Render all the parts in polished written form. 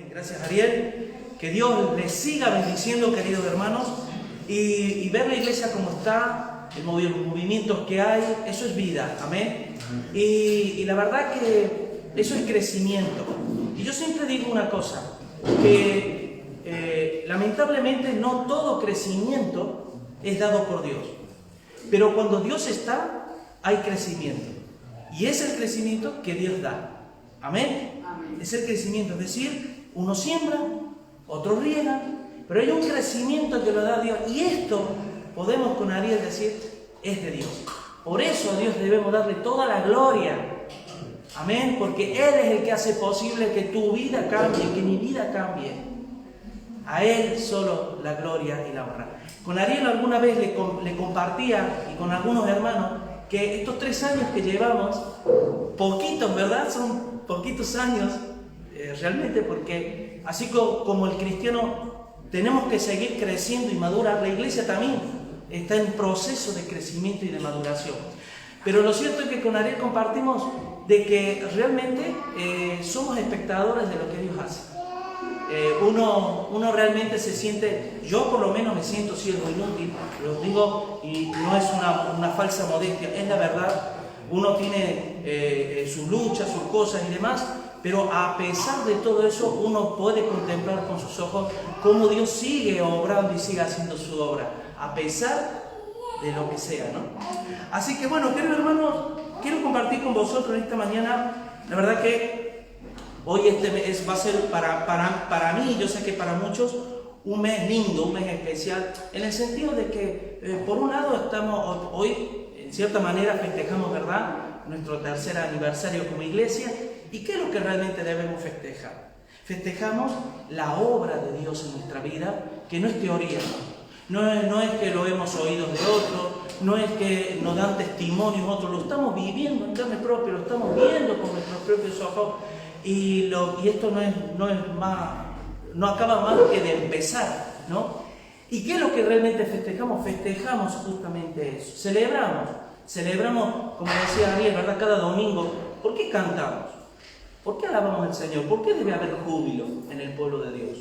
Gracias, Ariel. Que Dios les siga bendiciendo, queridos hermanos, y ver la iglesia como está, los movimientos que hay, eso es vida, amén. Y la verdad que eso es crecimiento. Y yo siempre digo una cosa, que lamentablemente no todo crecimiento es dado por Dios, pero cuando Dios está, hay crecimiento. Y es el crecimiento que Dios da, amén. Es el crecimiento, es decir, uno siembra, otro riega, pero hay un crecimiento que lo da Dios. Y esto podemos con Ariel decir, es de Dios. Por eso a Dios debemos darle toda la gloria. Amén, porque Él es el que hace posible que tu vida cambie, que mi vida cambie. A Él solo la gloria y la honra. Con Ariel alguna vez le compartía, y con algunos hermanos, que estos 3 años que llevamos, poquitos, ¿verdad? Son poquitos años, realmente, porque así como el cristiano tenemos que seguir creciendo y madurar, la iglesia también está en proceso de crecimiento y de maduración. Pero lo cierto es que con Ariel compartimos de que realmente somos espectadores de lo que Dios hace. Uno realmente se siente, yo por lo menos me siento siervo inútil, lo digo y no es una falsa modestia, es la verdad. Uno tiene sus luchas, sus cosas y demás, pero a pesar de todo eso, uno puede contemplar con sus ojos cómo Dios sigue obrando y sigue haciendo su obra, a pesar de lo que sea, ¿no? Así que bueno, queridos hermanos, quiero compartir con vosotros esta mañana, la verdad que hoy este mes va a ser para mí, yo sé que para muchos, un mes lindo, un mes especial, en el sentido de que, por un lado, estamos hoy, en cierta manera, festejamos, ¿verdad?, nuestro 3er aniversario como iglesia. ¿Y qué es lo que realmente debemos festejar? Festejamos la obra de Dios en nuestra vida, que no es teoría, no es que lo hemos oído de otros, no es que nos dan testimonio en otros, lo estamos viviendo en carne propia, lo estamos viendo con nuestros propios ojos, y esto no acaba más que de empezar, ¿no? ¿Y qué es lo que realmente festejamos? Festejamos justamente eso, celebramos, como decía Ariel, ¿verdad?, cada domingo. ¿Por qué cantamos? ¿Por qué alabamos al Señor? ¿Por qué debe haber júbilo en el pueblo de Dios?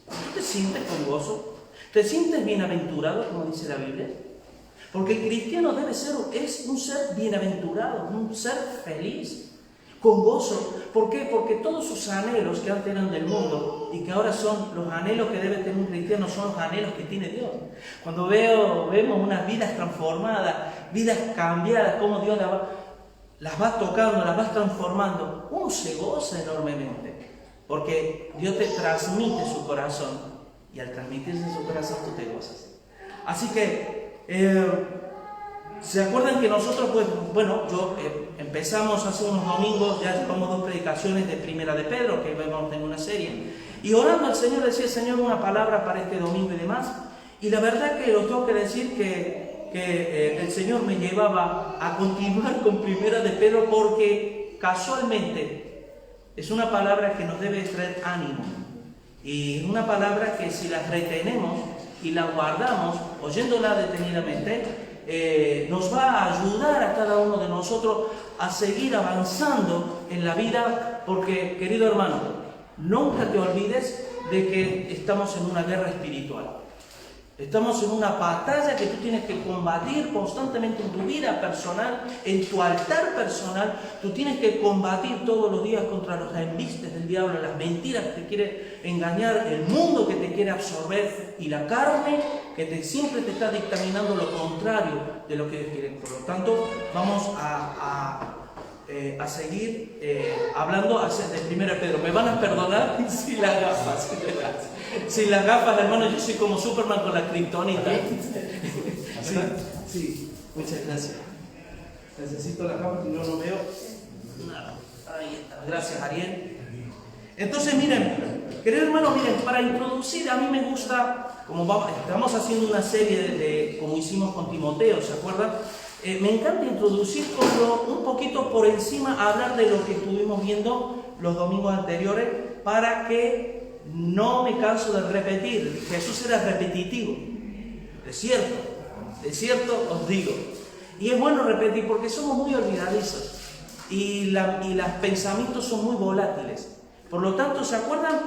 ¿Tú te sientes con gozo? ¿Te sientes bienaventurado, como dice la Biblia? Porque el cristiano es un ser bienaventurado, un ser feliz, con gozo. ¿Por qué? Porque todos sus anhelos que antes eran del mundo y que ahora son los anhelos que debe tener un cristiano, son los anhelos que tiene Dios. Cuando vemos unas vidas transformadas, vidas cambiadas, cómo Dios las va tocando, las va transformando, uno se goza enormemente, porque Dios te transmite su corazón, y al transmitirse su corazón tú te gozas. Así que, ¿se acuerdan que nosotros, empezamos hace unos domingos, ya llevamos 2 predicaciones de Primera de Pedro, que vemos en una serie, y orando al Señor, decía: Señor, una palabra para este domingo y demás, y la verdad que os tengo que decir que el Señor me llevaba a continuar con Primera de Pedro, porque casualmente es una palabra que nos debe traer ánimo, y una palabra que si la retenemos y la guardamos, oyéndola detenidamente, nos va a ayudar a cada uno de nosotros a seguir avanzando en la vida, porque, querido hermano, nunca te olvides de que estamos en una guerra espiritual. Estamos en una batalla que tú tienes que combatir constantemente en tu vida personal, en tu altar personal. Tú tienes que combatir todos los días contra los embistes del diablo, las mentiras que te quiere engañar, el mundo que te quiere absorber y la carne que siempre te está dictaminando lo contrario de lo que Dios quiere. Por lo tanto, vamos a seguir hablando de 1 Pedro. ¿Me van a perdonar si las gafas? Sin las gafas, hermano, yo soy como Superman con la kriptonita. Sí, muchas gracias. Necesito las gafas y no veo nada. Ahí está. Gracias, Ariel. Entonces, miren, queridos hermanos, para introducir, a mí me gusta, como estamos haciendo una serie como hicimos con Timoteo, ¿se acuerdan? Me encanta introducir un poquito por encima, hablar de lo que estuvimos viendo los domingos anteriores, para que no me canso de repetir. Jesús era repetitivo, de cierto os digo. Y es bueno repetir porque somos muy olvidadizos y los pensamientos son muy volátiles. Por lo tanto, ¿se acuerdan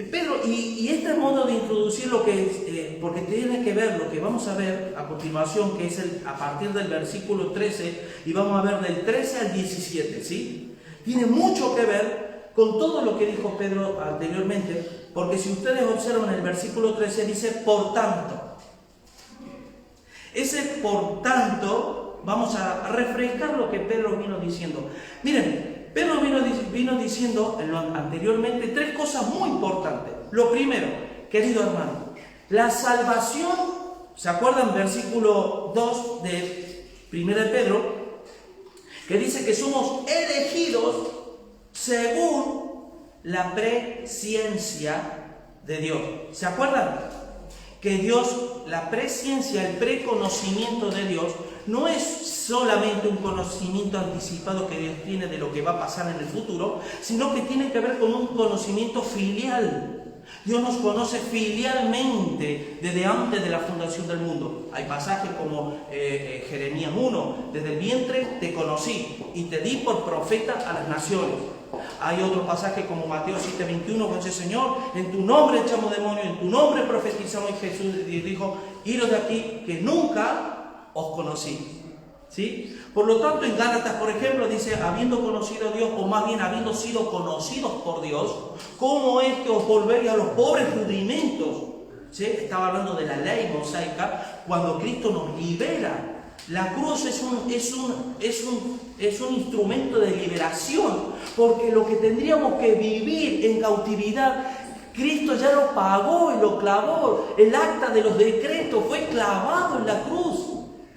Pedro, y este modo de introducir lo que es, porque tiene que ver lo que vamos a ver a continuación, que es a partir del versículo 13, y vamos a ver del 13 al 17, ¿sí? Tiene mucho que ver con todo lo que dijo Pedro anteriormente, porque si ustedes observan el versículo 13 dice, por tanto. Ese por tanto, vamos a refrescar lo que Pedro vino diciendo. Miren, Pedro vino diciendo anteriormente tres cosas muy importantes. Lo primero, querido hermano, la salvación, ¿se acuerdan? Versículo 2 de 1 de Pedro, que dice que somos elegidos según la presciencia de Dios. ¿Se acuerdan? Que Dios, la presciencia, el preconocimiento de Dios, no es solamente un conocimiento anticipado que Dios tiene de lo que va a pasar en el futuro, sino que tiene que ver con un conocimiento filial. Dios nos conoce filialmente desde antes de la fundación del mundo. Hay pasajes como Jeremías 1, desde el vientre te conocí y te di por profeta a las naciones. Hay otro pasaje como Mateo 7:21, que dice, Señor, en tu nombre echamos demonios, en tu nombre profetizamos, y Jesús dijo, iros de aquí, que nunca os conocí. ¿Sí? Por lo tanto, en Gálatas, por ejemplo, dice, habiendo conocido a Dios, o más bien habiendo sido conocidos por Dios, ¿cómo es que os volvéis a los pobres rudimentos? ¿Sí? Estaba hablando de la ley mosaica, cuando Cristo nos libera. La cruz es un instrumento de liberación, porque lo que tendríamos que vivir en cautividad, Cristo ya lo pagó y lo clavó. El acta de los decretos fue clavado en la cruz.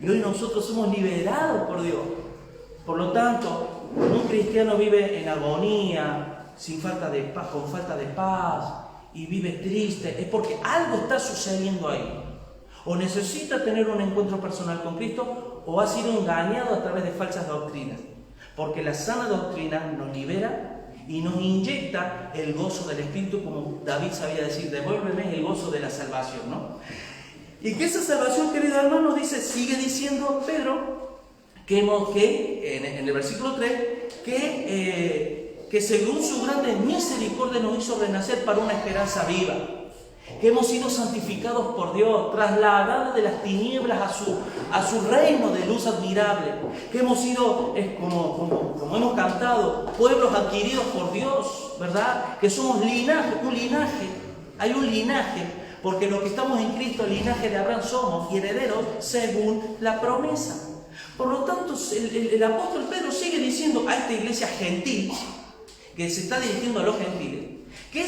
Y hoy nosotros somos liberados por Dios. Por lo tanto, un cristiano vive en agonía, sin falta de paz, con falta de paz, y vive triste, es porque algo está sucediendo ahí. O necesita tener un encuentro personal con Cristo, o ha sido engañado a través de falsas doctrinas. Porque la sana doctrina nos libera y nos inyecta el gozo del Espíritu, como David sabía decir, devuélveme el gozo de la salvación, ¿no? Y que esa salvación, querido hermano, sigue diciendo Pedro, que en el versículo 3, que según su grande misericordia nos hizo renacer para una esperanza viva. Que hemos sido santificados por Dios, trasladados de las tinieblas a su reino de luz admirable. Que hemos sido, como hemos cantado, pueblos adquiridos por Dios, ¿verdad? Que somos un linaje, hay un linaje, porque los que estamos en Cristo, el linaje de Abraham somos, y herederos según la promesa. Por lo tanto, el apóstol Pedro sigue diciendo a esta iglesia gentil, que se está dirigiendo a los gentiles, que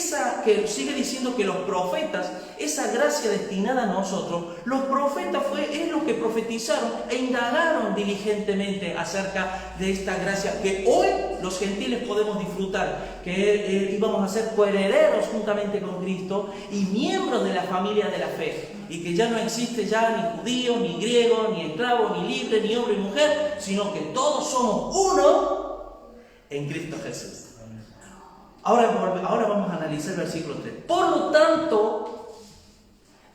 sigue diciendo que los profetas, esa gracia destinada a nosotros, los profetas es lo que profetizaron e indagaron diligentemente acerca de esta gracia que hoy los gentiles podemos disfrutar, que íbamos a ser coherederos juntamente con Cristo y miembros de la familia de la fe, y que ya no existe ya ni judío, ni griego, ni esclavo, ni libre, ni hombre y mujer, sino que todos somos uno en Cristo Jesús. Ahora vamos a analizar el versículo 3. Por lo tanto,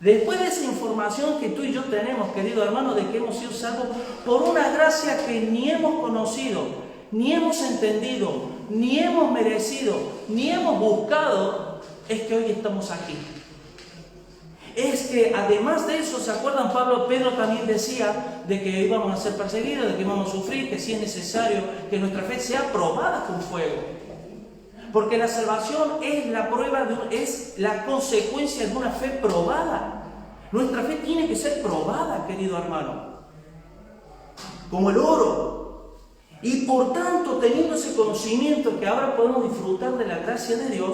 después de esa información que tú y yo tenemos, querido hermano, de que hemos sido salvos por una gracia que ni hemos conocido, ni hemos entendido, ni hemos merecido, ni hemos buscado, es que hoy estamos aquí. Es que además de eso, ¿se acuerdan? Pedro también decía de que íbamos a ser perseguidos, de que íbamos a sufrir, que si es necesario que nuestra fe sea probada con fuego. Porque la salvación es la prueba, es la consecuencia de una fe probada. Nuestra fe tiene que ser probada, querido hermano. Como el oro. Y por tanto, teniendo ese conocimiento que ahora podemos disfrutar de la gracia de Dios,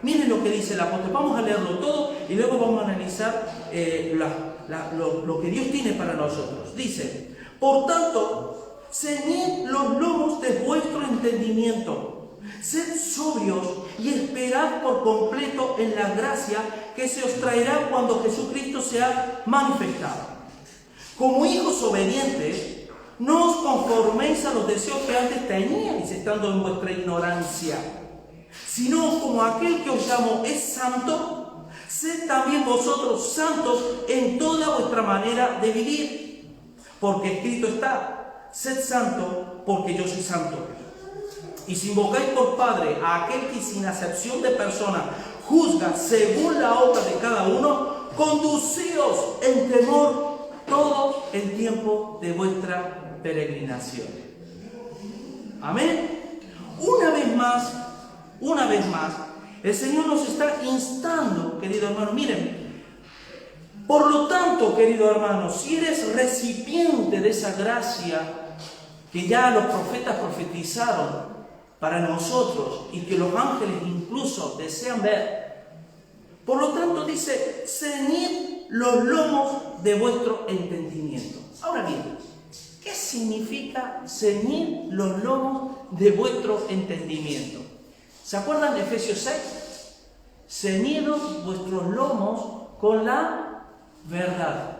miren lo que dice el apóstol. Vamos a leerlo todo y luego vamos a analizar lo que Dios tiene para nosotros. Dice, por tanto, ceñid los lomos de vuestro entendimiento. Sed sobrios y esperad por completo en la gracia que se os traerá cuando Jesucristo sea manifestado. Como hijos obedientes, no os conforméis a los deseos que antes teníais estando en vuestra ignorancia, sino como aquel que os llamó es santo, sed también vosotros santos en toda vuestra manera de vivir. Porque escrito está, sed santo porque yo soy santo. Y si invocáis por Padre a aquel que sin acepción de persona juzga según la obra de cada uno, conducíos en temor todo el tiempo de vuestra peregrinación. Amén. Una vez más, el Señor nos está instando, querido hermano. Miren, por lo tanto, querido hermano, si eres recipiente de esa gracia que ya los profetas profetizaron para nosotros y que los ángeles incluso desean ver, por lo tanto dice, ceñid los lomos de vuestro entendimiento. Ahora bien, ¿qué significa ceñir los lomos de vuestro entendimiento? ¿Se acuerdan de Efesios 6? Ceñidos vuestros lomos con la verdad.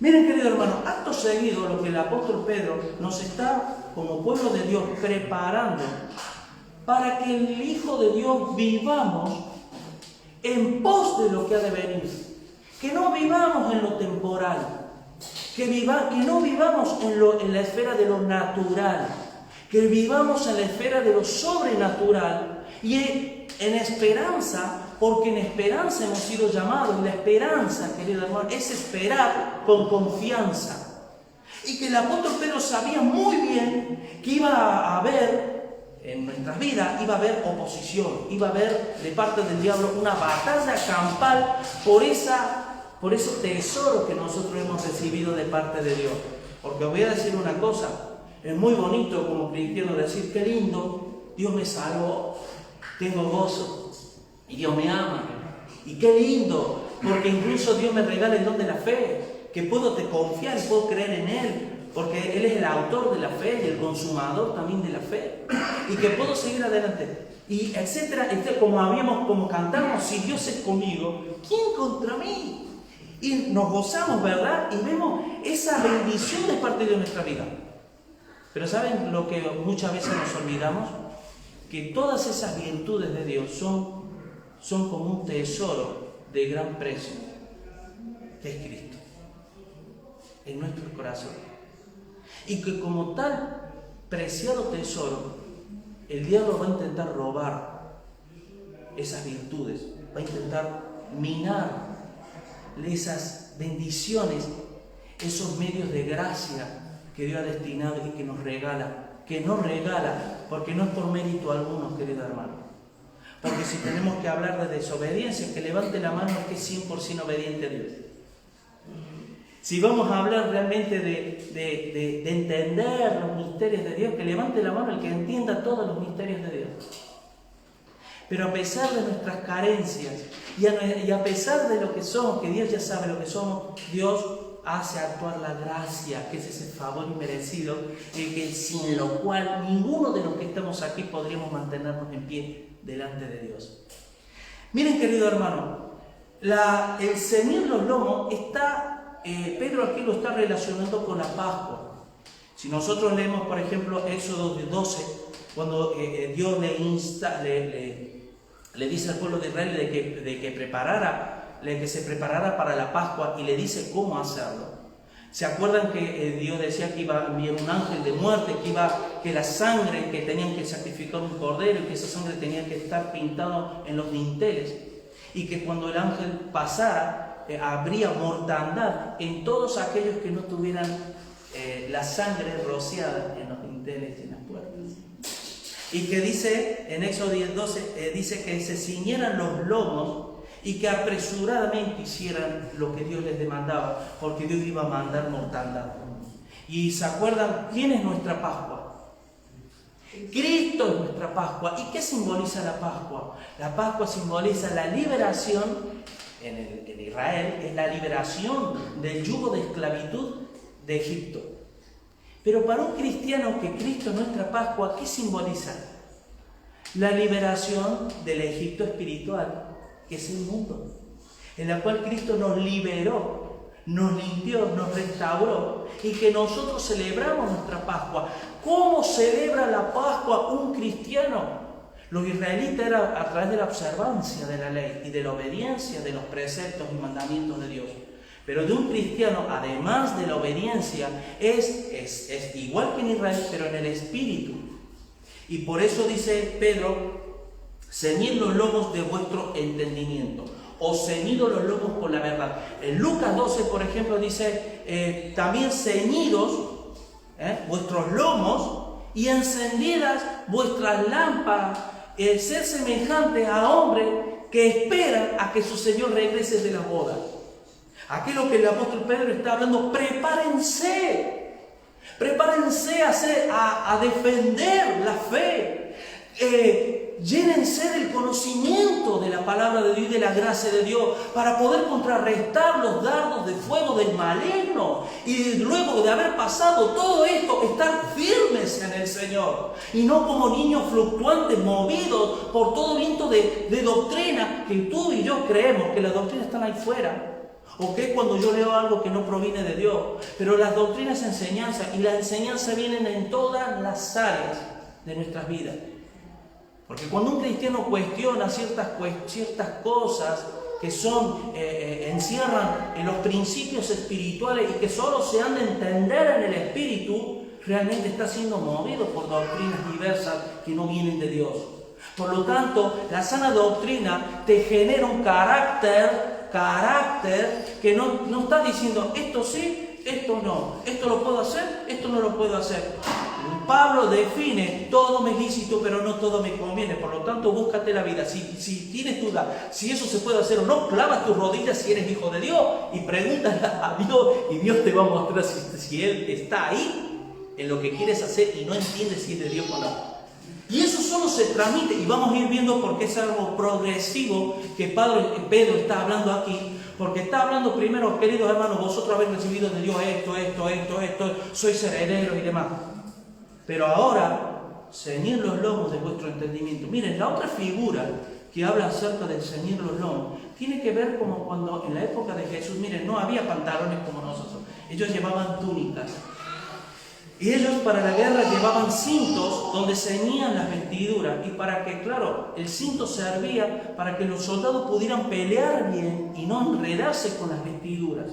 Miren, querido hermano, acto seguido lo que el apóstol Pedro nos está, como pueblo de Dios, preparando para que el Hijo de Dios vivamos en pos de lo que ha de venir. Que no vivamos en lo temporal, que no vivamos en la esfera de lo natural, que vivamos en la esfera de lo sobrenatural y en esperanza, porque en esperanza hemos sido llamados. Y la esperanza, querido hermano, es esperar con confianza. Y que el apóstol Pedro sabía muy bien que iba a haber en nuestras vidas, iba a haber oposición, iba a haber de parte del diablo una batalla campal por ese tesoro que nosotros hemos recibido de parte de Dios. Porque os voy a decir una cosa, es muy bonito como cristiano decir, qué lindo, Dios me salvó, tengo gozo y Dios me ama. Y qué lindo, porque incluso Dios me regala el don de la fe, que puedo confiar y puedo creer en Él, porque Él es el autor de la fe y el consumador también de la fe, y que puedo seguir adelante, y etcétera, como cantamos, si Dios es conmigo, ¿quién contra mí? Y nos gozamos, ¿verdad? Y vemos esa bendición de parte de nuestra vida. Pero ¿saben lo que muchas veces nos olvidamos? Que todas esas virtudes de Dios son como un tesoro de gran precio, que es Cristo, en nuestro corazón. Y que como tal preciado tesoro, el diablo va a intentar robar esas virtudes, va a intentar minar esas bendiciones, esos medios de gracia que Dios ha destinado y que nos regala, porque no es por mérito alguno, querido hermano. Porque si tenemos que hablar de desobediencia, que levante la mano el que es 100% obediente a Dios. Si vamos a hablar realmente de entender los misterios de Dios, que levante la mano el que entienda todos los misterios de Dios. Pero a pesar de nuestras carencias y a pesar de lo que somos, que Dios ya sabe lo que somos, Dios hace actuar la gracia, que es ese favor inmerecido, que sin lo cual ninguno de los que estamos aquí podríamos mantenernos en pie delante de Dios. Miren, querido hermano, el ceñir los lomos Pedro aquí lo está relacionando con la Pascua. Si nosotros leemos, por ejemplo, Éxodo 12, cuando Dios le dice al pueblo de Israel que se preparara para la Pascua y le dice cómo hacerlo. ¿Se acuerdan que Dios decía que iba a enviar un ángel de muerte, que la sangre, que tenían que sacrificar un cordero y que esa sangre tenía que estar pintada en los dinteles? Y que cuando el ángel pasara, habría mortandad en todos aquellos que no tuvieran la sangre rociada en los dinteles y en las puertas. Y que dice, en Éxodo 10:12, dice que se ciñeran los lomos y que apresuradamente hicieran lo que Dios les demandaba, porque Dios iba a mandar mortandad. Y se acuerdan, ¿quién es nuestra Pascua? Cristo es nuestra Pascua. ¿Y qué simboliza la Pascua? La Pascua simboliza la liberación. En Israel es la liberación del yugo de esclavitud de Egipto. Pero para un cristiano, que Cristo es nuestra Pascua, ¿qué simboliza? La liberación del Egipto espiritual, que es el mundo, en la cual Cristo nos liberó, nos limpió, nos restauró, y que nosotros celebramos nuestra Pascua. ¿Cómo celebra la Pascua un cristiano? Los israelitas era a través de la observancia de la ley y de la obediencia de los preceptos y mandamientos de Dios. Pero de un cristiano, además de la obediencia, es igual que en Israel, pero en el espíritu. Y por eso dice Pedro, ceñid los lomos de vuestro entendimiento, o ceñidos los lomos con la verdad. En Lucas 12, por ejemplo, dice, también ceñidos vuestros lomos y encendidas vuestras lámparas, ser semejantes a hombres que esperan a que su Señor regrese de la boda. Aquí lo que el apóstol Pedro está hablando, prepárense a defender la fe. Llénense del conocimiento de la palabra de Dios y de la gracia de Dios para poder contrarrestar los dardos de fuego del maligno, y luego de haber pasado todo esto, estar firmes en el Señor y no como niños fluctuantes movidos por todo viento de doctrina, que tú y yo creemos que las doctrinas están ahí fuera. ¿O qué? Cuando yo leo algo que no proviene de Dios. Pero las doctrinas es enseñanza, y la enseñanza vienen en todas las áreas de nuestras vidas. Porque cuando un cristiano cuestiona ciertas cosas que encierran en los principios espirituales y que solo se han de entender en el espíritu, realmente está siendo movido por doctrinas diversas que no vienen de Dios. Por lo tanto, la sana doctrina te genera un carácter que no está diciendo esto sí, esto no, esto lo puedo hacer, esto no lo puedo hacer. Pablo define, todo me es lícito, pero no todo me conviene. Por lo tanto, búscate la vida. Si tienes duda, si eso se puede hacer o no, clava tus rodillas si eres hijo de Dios y pregúntale a Dios, y Dios te va a mostrar si Él está ahí en lo que quieres hacer y no entiendes si es de Dios o no. Y eso solo se transmite, y vamos a ir viendo por qué es algo progresivo que Pedro está hablando aquí. Porque está hablando primero, queridos hermanos, vosotros habéis recibido de Dios esto, sois herederos y demás. Pero ahora, ceñid los lomos de vuestro entendimiento. Miren, la otra figura que habla acerca del ceñir los lomos tiene que ver como cuando en la época de Jesús, miren, no había pantalones como nosotros. Ellos llevaban túnicas. Y ellos para la guerra llevaban cintos donde ceñían las vestiduras. Y para que, claro, el cinto servía para que los soldados pudieran pelear bien y no enredarse con las vestiduras.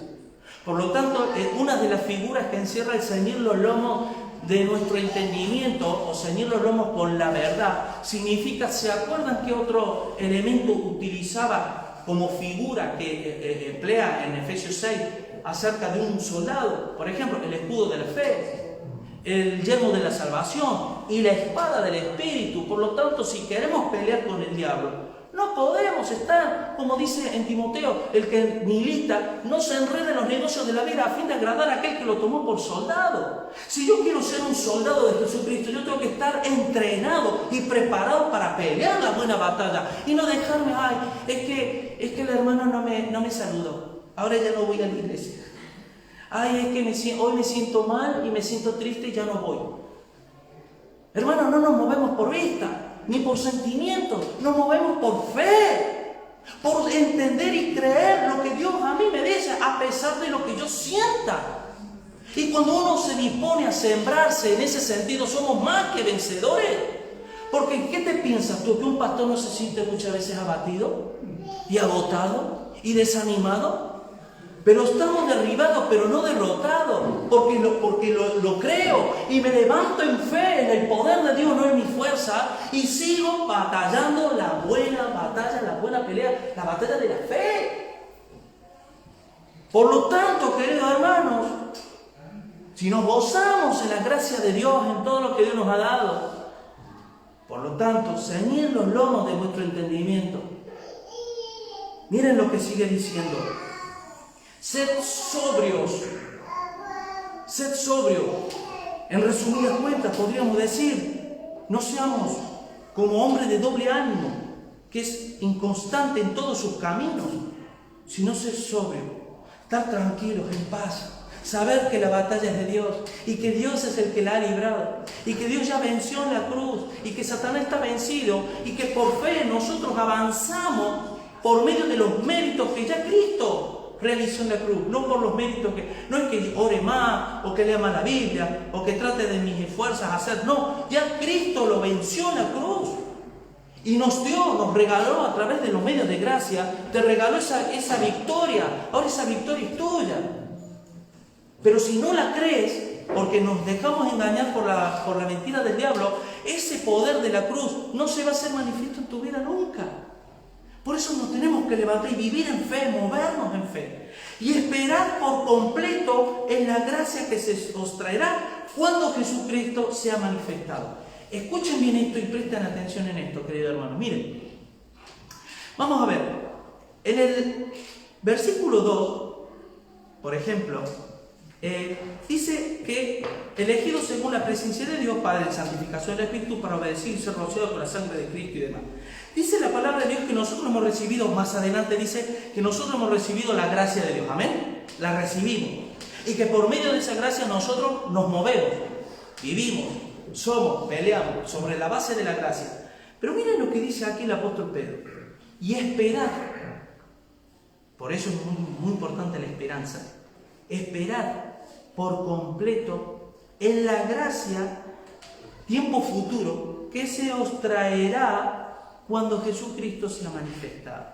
Por lo tanto, una de las figuras que encierra el ceñir los lomos de nuestro entendimiento, o ceñir los lomos con la verdad, significa, ¿se acuerdan qué otro elemento utilizaba como figura que emplea en Efesios 6 acerca de un soldado? Por ejemplo, el escudo de la fe, el yelmo de la salvación y la espada del Espíritu. Por lo tanto, si queremos pelear con el diablo, no podemos estar, como dice en Timoteo, el que milita no se enreda en los negocios de la vida a fin de agradar a aquel que lo tomó por soldado. Si yo quiero ser un soldado de Jesucristo, yo tengo que estar entrenado y preparado para pelear la buena batalla y no dejarme, es que el hermano no me saludó, ahora ya no voy a la iglesia. Es que hoy me siento mal y me siento triste y ya no voy. Hermano, no nos movemos por vista ni por sentimientos, nos movemos por fe, por entender y creer lo que Dios a mí me dice, a pesar de lo que yo sienta. Y cuando uno se dispone a sembrarse en ese sentido, somos más que vencedores. Porque ¿qué te piensas tú? ¿Que un pastor no se siente muchas veces abatido y agotado y desanimado? Pero estamos derribados, pero no derrotados, porque lo creo y me levanto en fe en el poder de Dios, no en mi fuerza, y sigo batallando la buena batalla, la buena pelea, la batalla de la fe. Por lo tanto, queridos hermanos, si nos gozamos en la gracia de Dios, en todo lo que Dios nos ha dado, por lo tanto, ceñid los lomos de vuestro entendimiento. Miren lo que sigue diciendo. Sed sobrios. Sed sobrio. En resumidas cuentas, podríamos decir, no seamos como hombres de doble ánimo, que es inconstante en todos sus caminos, sino ser sobrio, estar tranquilos, en paz, saber que la batalla es de Dios y que Dios es el que la ha librado y que Dios ya venció en la cruz y que Satanás está vencido y que por fe nosotros avanzamos por medio de los méritos que ya Cristo realizó en la cruz, no por los méritos no es que ore más, o que lea más la Biblia, o que trate de mis esfuerzos hacer, no, ya Cristo lo venció en la cruz, y nos regaló a través de los medios de gracia, te regaló esa victoria, ahora esa victoria es tuya. Pero si no la crees, porque nos dejamos engañar por la mentira del diablo, ese poder de la cruz no se va a hacer manifiesto en tu vida nunca. Por eso nos tenemos que levantar y vivir en fe, movernos en fe. Y esperar por completo en la gracia que se os traerá cuando Jesucristo sea manifestado. Escuchen bien esto y presten atención en esto, queridos hermanos. Miren, vamos a ver. En el versículo 2, por ejemplo, dice que elegido según la presencia de Dios para la santificación del Espíritu, para obedecer y ser rociado con la sangre de Cristo y demás. Dice la palabra de Dios que nosotros hemos recibido, más adelante dice que nosotros hemos recibido la gracia de Dios. Amén. La recibimos. Y que por medio de esa gracia nosotros nos movemos, vivimos, somos, peleamos sobre la base de la gracia. Pero miren lo que dice aquí el apóstol Pedro. Y esperar. Por eso es muy importante la esperanza. Esperar por completo en la gracia, tiempo futuro, que se os traerá cuando Jesucristo sea manifestado.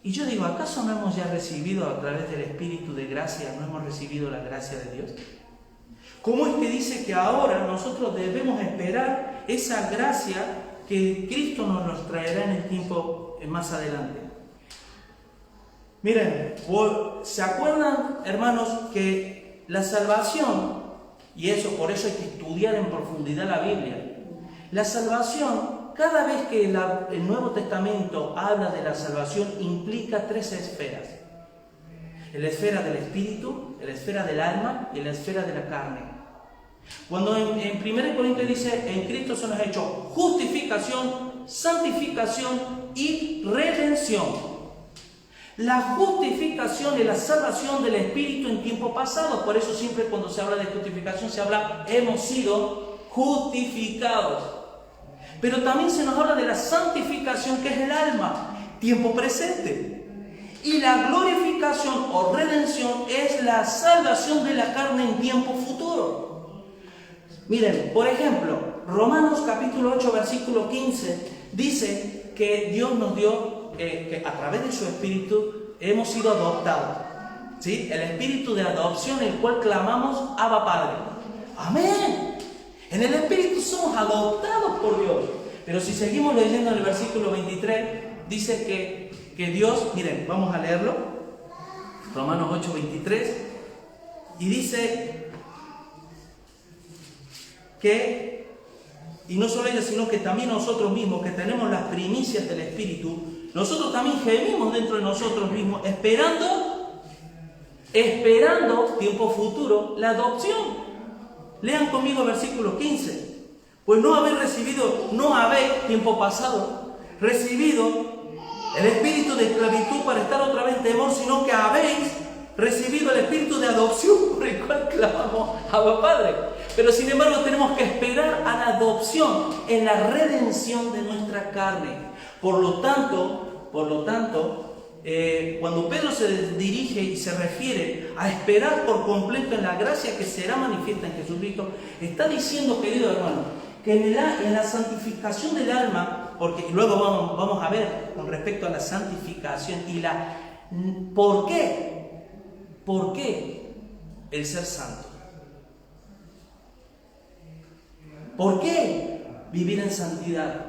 Y yo digo, ¿acaso no hemos ya recibido a través del Espíritu de gracia, no hemos recibido la gracia de Dios? ¿Cómo es que dice que ahora nosotros debemos esperar esa gracia que Cristo nos traerá en el tiempo más adelante? Miren, ¿se acuerdan, hermanos, que la salvación, y por eso hay que estudiar en profundidad la Biblia, la salvación, cada vez que el Nuevo Testamento habla de la salvación, implica tres esferas. La esfera del espíritu, la esfera del alma y la esfera de la carne. Cuando en 1 Corintios dice, en Cristo se nos ha hecho justificación, santificación y redención. La justificación y la salvación del espíritu en tiempo pasado. Por eso siempre cuando se habla de justificación se habla, hemos sido justificados. Pero también se nos habla de la santificación, que es el alma, tiempo presente. Y la glorificación o redención es la salvación de la carne en tiempo futuro. Miren, por ejemplo, Romanos capítulo 8, versículo 15, dice que Dios nos dio, que a través de su Espíritu hemos sido adoptados. ¿Sí? El Espíritu de adopción, el cual clamamos, Abba Padre. ¡Amén! En el Espíritu somos adoptados por Dios. Pero si seguimos leyendo en el versículo 23, dice que Dios, miren, vamos a leerlo, Romanos 8, 23, y dice que, y no solo ella, sino que también nosotros mismos, que tenemos las primicias del Espíritu, nosotros también gemimos dentro de nosotros mismos, esperando tiempo futuro, la adopción. Lean conmigo el versículo 15. Pues no habéis tiempo pasado, recibido el espíritu de esclavitud para estar otra vez en temor, sino que habéis recibido el espíritu de adopción por el cual clamamos Abba Padre. Pero sin embargo tenemos que esperar a la adopción en la redención de nuestra carne. Por lo tanto, cuando Pedro se dirige y se refiere a esperar por completo en la gracia que será manifiesta en Jesucristo, está diciendo, querido hermano, que en la santificación del alma, porque luego vamos a ver con respecto a la santificación y ¿por qué? ¿Por qué el ser santo? ¿Por qué vivir en santidad?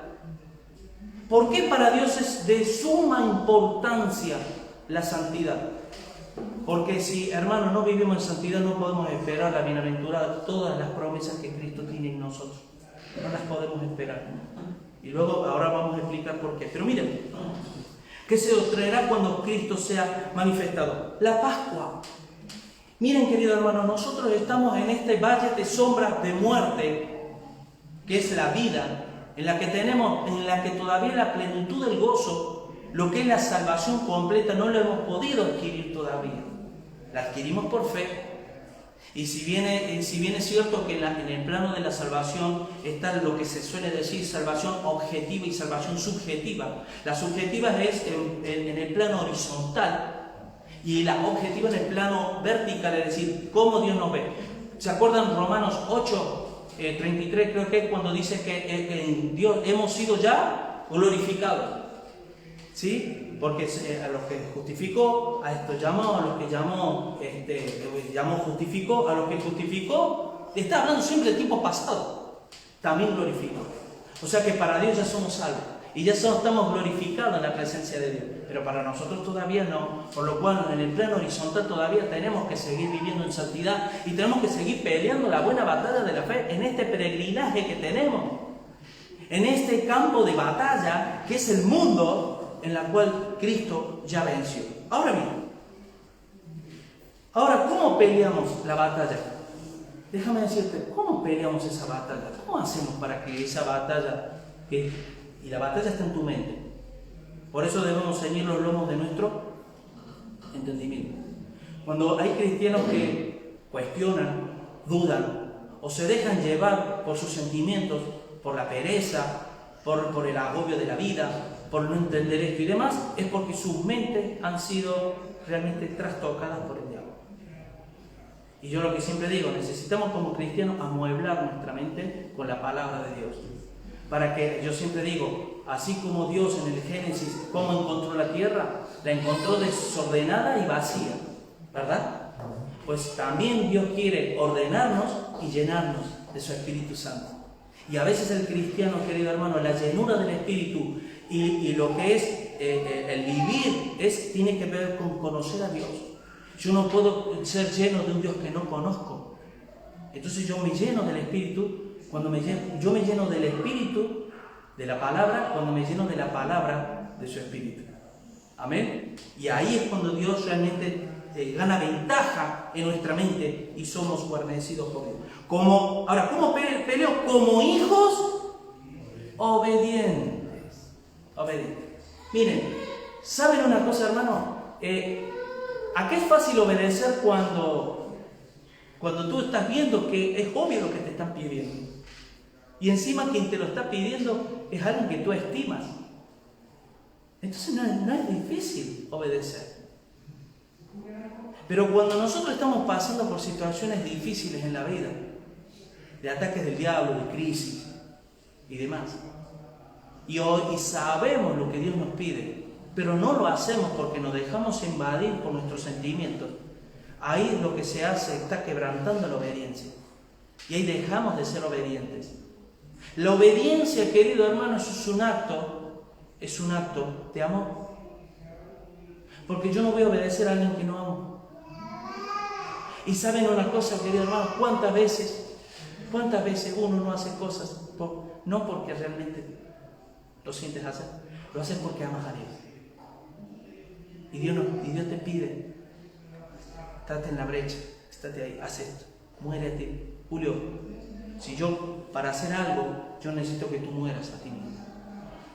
¿Por qué para Dios es de suma importancia la santidad? Porque si, hermanos, no vivimos en santidad, no podemos esperar la bienaventurada, todas las promesas que Cristo tiene en nosotros. No las podemos esperar. Y luego, ahora vamos a explicar por qué. Pero miren, ¿qué se os traerá cuando Cristo sea manifestado? La Pascua. Miren, queridos hermanos, nosotros estamos en este valle de sombras de muerte, que es la vida, en la que todavía la plenitud del gozo, lo que es la salvación completa, no lo hemos podido adquirir todavía. La adquirimos por fe. Y si bien es cierto que en el plano de la salvación está lo que se suele decir salvación objetiva y salvación subjetiva. La subjetiva es en el plano horizontal y la objetiva en el plano vertical, es decir, cómo Dios nos ve. ¿Se acuerdan Romanos 8? 33 creo que es cuando dice que en Dios hemos sido ya glorificados, ¿sí? Porque a los que justificó, a estos llamó, a los que justificó, a los que justificó, está hablando siempre de tiempo pasado. también glorificó. O sea que para Dios ya somos salvos y ya estamos glorificados en la presencia de Dios, pero para nosotros todavía no, por lo cual en el plano horizontal todavía tenemos que seguir viviendo en santidad y tenemos que seguir peleando la buena batalla de la fe en este peregrinaje que tenemos, en este campo de batalla que es el mundo en la cual Cristo ya venció. Ahora bien, ¿cómo peleamos la batalla? Déjame decirte, ¿cómo peleamos esa batalla? ¿Cómo hacemos para que esa batalla, y la batalla está en tu mente? Por eso debemos ceñir los lomos de nuestro entendimiento. Cuando hay cristianos que cuestionan, dudan, o se dejan llevar por sus sentimientos, por la pereza, por el agobio de la vida, por no entender esto y demás, es porque sus mentes han sido realmente trastocadas por el diablo. Y yo lo que siempre digo, necesitamos como cristianos amueblar nuestra mente con la palabra de Dios. Para que, yo siempre digo, así como Dios en el Génesis, ¿cómo encontró la tierra? La encontró desordenada y vacía, ¿verdad? Pues también Dios quiere ordenarnos y llenarnos de su Espíritu Santo. Y a veces el cristiano, querido hermano, la llenura del Espíritu y lo que es el vivir tiene que ver con conocer a Dios. Yo no puedo ser lleno de un Dios que no conozco. Entonces yo me lleno del Espíritu, yo me lleno del Espíritu, de la palabra, cuando me lleno de la palabra de su Espíritu. Amén. Y ahí es cuando Dios realmente gana ventaja en nuestra mente y somos guarnecidos por Dios. Ahora, ¿cómo peleo? Como hijos obedientes. Miren, ¿saben una cosa, hermano? ¿A qué es fácil obedecer cuando tú estás viendo que es obvio lo que te están pidiendo? Y encima quien te lo está pidiendo es alguien que tú estimas. Entonces no es difícil obedecer. Pero cuando nosotros estamos pasando por situaciones difíciles en la vida, de ataques del diablo, de crisis y demás, y sabemos lo que Dios nos pide, pero no lo hacemos porque nos dejamos invadir por nuestros sentimientos, ahí lo que se hace está quebrantando la obediencia. Y ahí dejamos de ser obedientes. La obediencia, querido hermano, es un acto de amor. Porque yo no voy a obedecer a alguien que no amo. Y saben una cosa, querido hermano, ¿cuántas veces uno no hace cosas no porque realmente lo sientes hacer, lo haces porque amas a Dios? Y Dios te pide, estate en la brecha, estate ahí, haz esto, muérete. Julio, si yo, para hacer algo, yo necesito que tú mueras a ti mismo.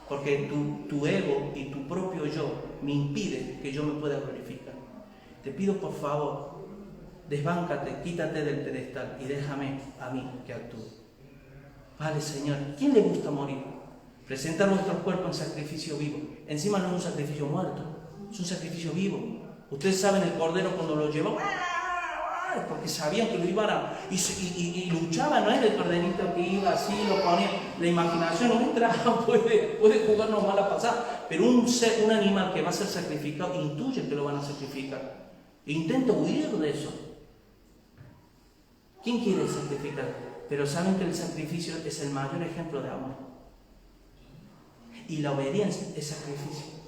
Porque tu ego y tu propio yo me impide que yo me pueda glorificar. Te pido por favor, desbáncate, quítate del pedestal y déjame a mí que actúe. Vale, Señor, ¿quién le gusta morir? Presentar nuestros cuerpos en sacrificio vivo. Encima no es un sacrificio muerto, es un sacrificio vivo. Ustedes saben el cordero cuando lo llevó, porque sabían que lo iban a... Y luchaban, no es el corderito que iba así, lo ponía. La imaginación nuestra puede jugarnos mala pasada, pero un animal que va a ser sacrificado intuye que lo van a sacrificar. E intenta huir de eso. ¿Quién quiere sacrificar? Pero saben que el sacrificio es el mayor ejemplo de amor. Y la obediencia es sacrificio.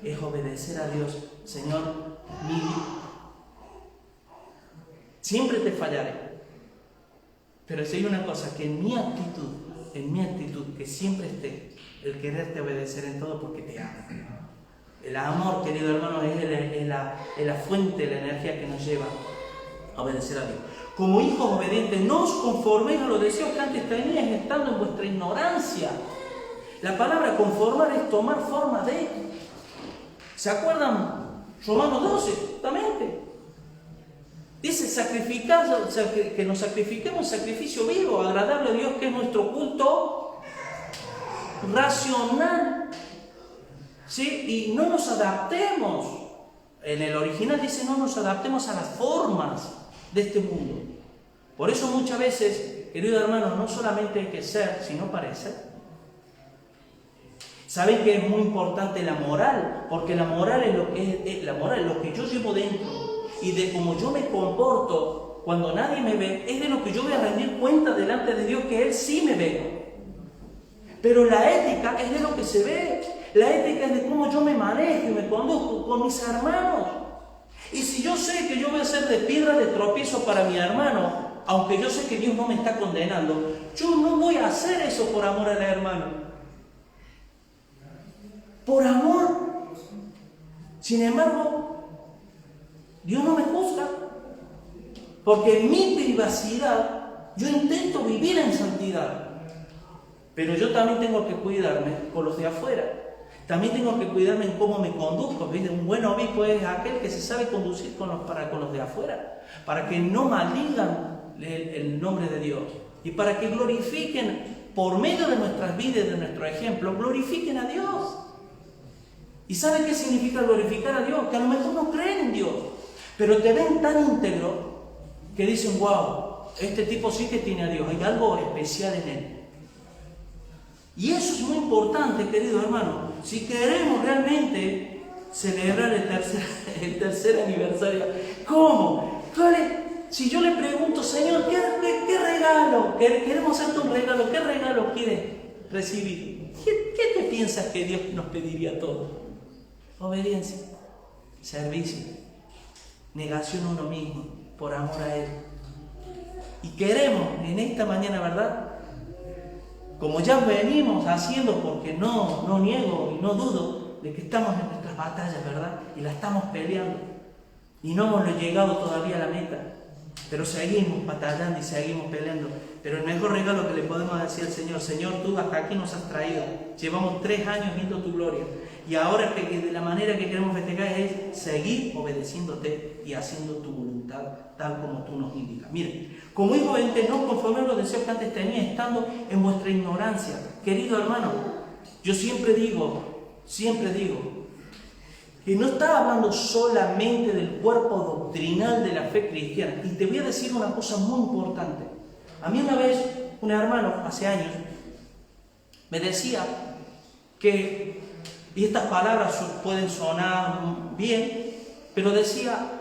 Es obedecer a Dios. Señor, siempre te fallaré. Pero si hay una cosa, que en mi actitud, que siempre esté el quererte obedecer en todo porque te amo. El amor, querido hermano, es la fuente, la energía que nos lleva a obedecer a Dios. Como hijos obedientes, no os conforméis a los deseos que antes teníais estando en vuestra ignorancia. La palabra conformar es tomar forma de. ¿Se acuerdan? Romanos 12, justamente. Dice que nos sacrifiquemos en sacrificio vivo, agradable a Dios, que es nuestro culto racional. ¿Sí? Y no nos adaptemos. En el original dice no nos adaptemos a las formas de este mundo. Por eso muchas veces, querido hermano, no solamente hay que ser, sino parecer. Saben que es muy importante la moral, porque la moral es lo que yo llevo dentro, y de cómo yo me comporto cuando nadie me ve, es de lo que yo voy a rendir cuenta delante de Dios, que Él sí me ve. Pero la ética es de lo que se ve. La ética es de cómo yo me manejo y me conduzco con mis hermanos. Y si yo sé que yo voy a ser de piedra de tropiezo para mi hermano, aunque yo sé que Dios no me está condenando, yo no voy a hacer eso por amor al hermano. Por amor. Sin embargo, Dios no me juzga. Porque en mi privacidad yo intento vivir en santidad. Pero yo también tengo que cuidarme con los de afuera. También tengo que cuidarme en cómo me conduzco. ¿Viste? Un buen obispo es aquel que se sabe conducir con los de afuera. Para que no maldigan el nombre de Dios. Y para que glorifiquen, por medio de nuestras vidas y de nuestro ejemplo, glorifiquen a Dios. ¿Y saben qué significa glorificar a Dios? Que a lo mejor no creen en Dios. Pero te ven tan íntegro que dicen, wow, este tipo sí que tiene a Dios. Hay algo especial en él. Y eso es muy importante, querido hermano. Si queremos realmente celebrar el tercer aniversario, ¿cómo? Si yo le pregunto, Señor, ¿qué regalo? Queremos hacerte un regalo. ¿Qué regalo quieres recibir? ¿Qué te piensas que Dios nos pediría a todos? Obediencia, servicio, negación a uno mismo, por amor a Él. Y queremos en esta mañana, ¿verdad? Como ya venimos haciendo, porque no niego y no dudo de que estamos en nuestras batallas, ¿verdad? Y la estamos peleando. Y no hemos llegado todavía a la meta. Pero seguimos batallando y seguimos peleando. Pero el mejor regalo que le podemos decir al Señor, Señor, tú hasta aquí nos has traído. Llevamos 3 años viendo tu gloria. Y ahora que de la manera que queremos festejar es seguir obedeciéndote y haciendo tu voluntad tal como tú nos indicas. Miren, como hijo vente, no conforme los deseos que antes tenía, estando en vuestra ignorancia. Querido hermano, yo siempre digo, que no está hablando solamente del cuerpo doctrinal de la fe cristiana. Y te voy a decir una cosa muy importante. A mí una vez, un hermano, hace años, me decía que, y estas palabras pueden sonar bien, pero decía,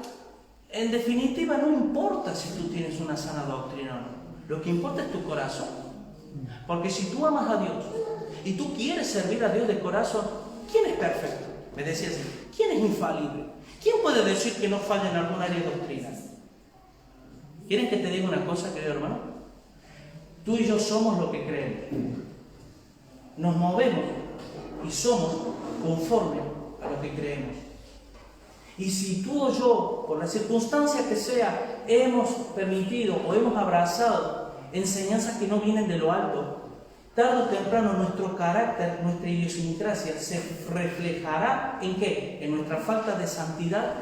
en definitiva no importa si tú tienes una sana doctrina o no. Lo que importa es tu corazón. Porque si tú amas a Dios y tú quieres servir a Dios de corazón, ¿quién es perfecto? Me decía así, ¿quién es infalible? ¿Quién puede decir que no falla en algún área de doctrina? ¿Quieren que te diga una cosa, querido hermano? Tú y yo somos lo que creemos. Nos movemos y somos conforme a lo que creemos. Y si tú o yo, por la circunstancia que sea, hemos permitido o hemos abrazado enseñanzas que no vienen de lo alto, tarde o temprano nuestro carácter, nuestra idiosincrasia se reflejará ¿en qué? En nuestra falta de santidad.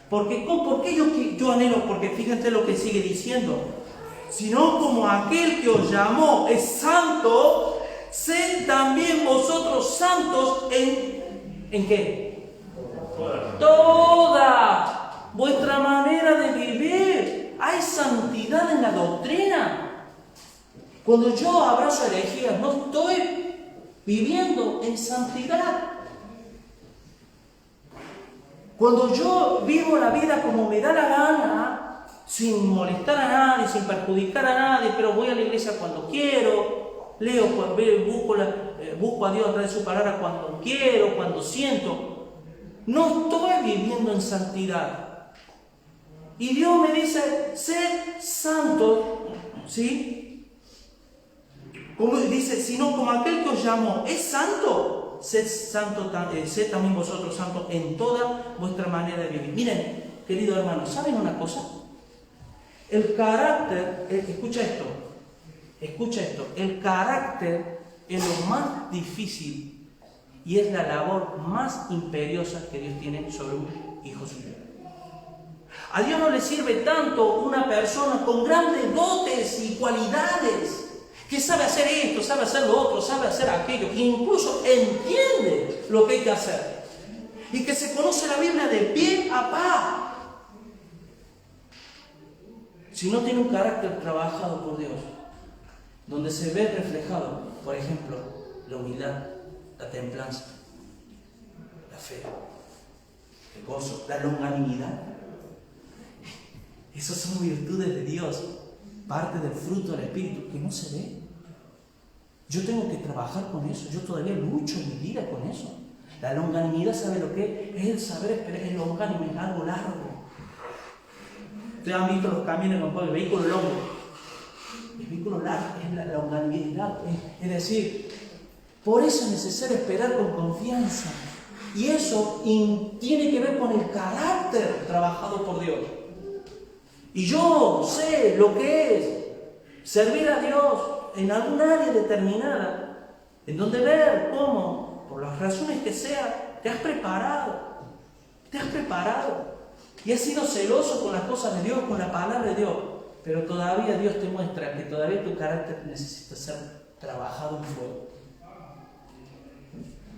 ¿Por qué yo anhelo? Porque fíjate lo que sigue diciendo. Sino como aquel que os llamó es santo, sed también vosotros santos ¿en qué? Toda vuestra manera de vivir. Hay santidad en la doctrina. Cuando yo abrazo herejías, no estoy viviendo en santidad. Cuando yo vivo la vida como me da la gana, sin molestar a nadie, sin perjudicar a nadie, pero voy a la iglesia cuando quiero, leo, busco a Dios a través de su palabra cuando quiero, cuando siento, no estoy viviendo en santidad. Y Dios me dice, sed santos, ¿sí? Como dice, sino como aquel que os llamó es santo, sed también vosotros santos en toda vuestra manera de vivir. Miren, queridos hermanos, ¿saben una cosa? El carácter, escucha esto, el carácter es lo más difícil y es la labor más imperiosa que Dios tiene sobre un hijo suyo. A Dios no le sirve tanto una persona con grandes dotes y cualidades, que sabe hacer esto, sabe hacer lo otro, sabe hacer aquello, e incluso entiende lo que hay que hacer. Y que se conoce la Biblia de pie a pa. Si no tiene un carácter trabajado por Dios, donde se ve reflejado, por ejemplo, la humildad, la templanza, la fe, el gozo, la longanimidad. Esas son virtudes de Dios, parte del fruto del Espíritu, que no se ve. Yo tengo que trabajar con eso. Yo todavía lucho en mi vida con eso. La longanimidad, ¿sabe lo que es? Es el saber esperar. Es longanimidad, es algo largo. Ustedes han visto los camiones con el vehículo longo. El vehículo largo, es la longanimidad. Es decir, por eso es necesario esperar con confianza. Y eso tiene que ver con el carácter trabajado por Dios. Y yo sé lo que es servir a Dios en algún área determinada, en donde ver cómo, por las razones que sea, te has preparado. Te has preparado. Y has sido celoso con las cosas de Dios, con la palabra de Dios. Pero todavía Dios te muestra que todavía tu carácter necesita ser trabajado en fuego.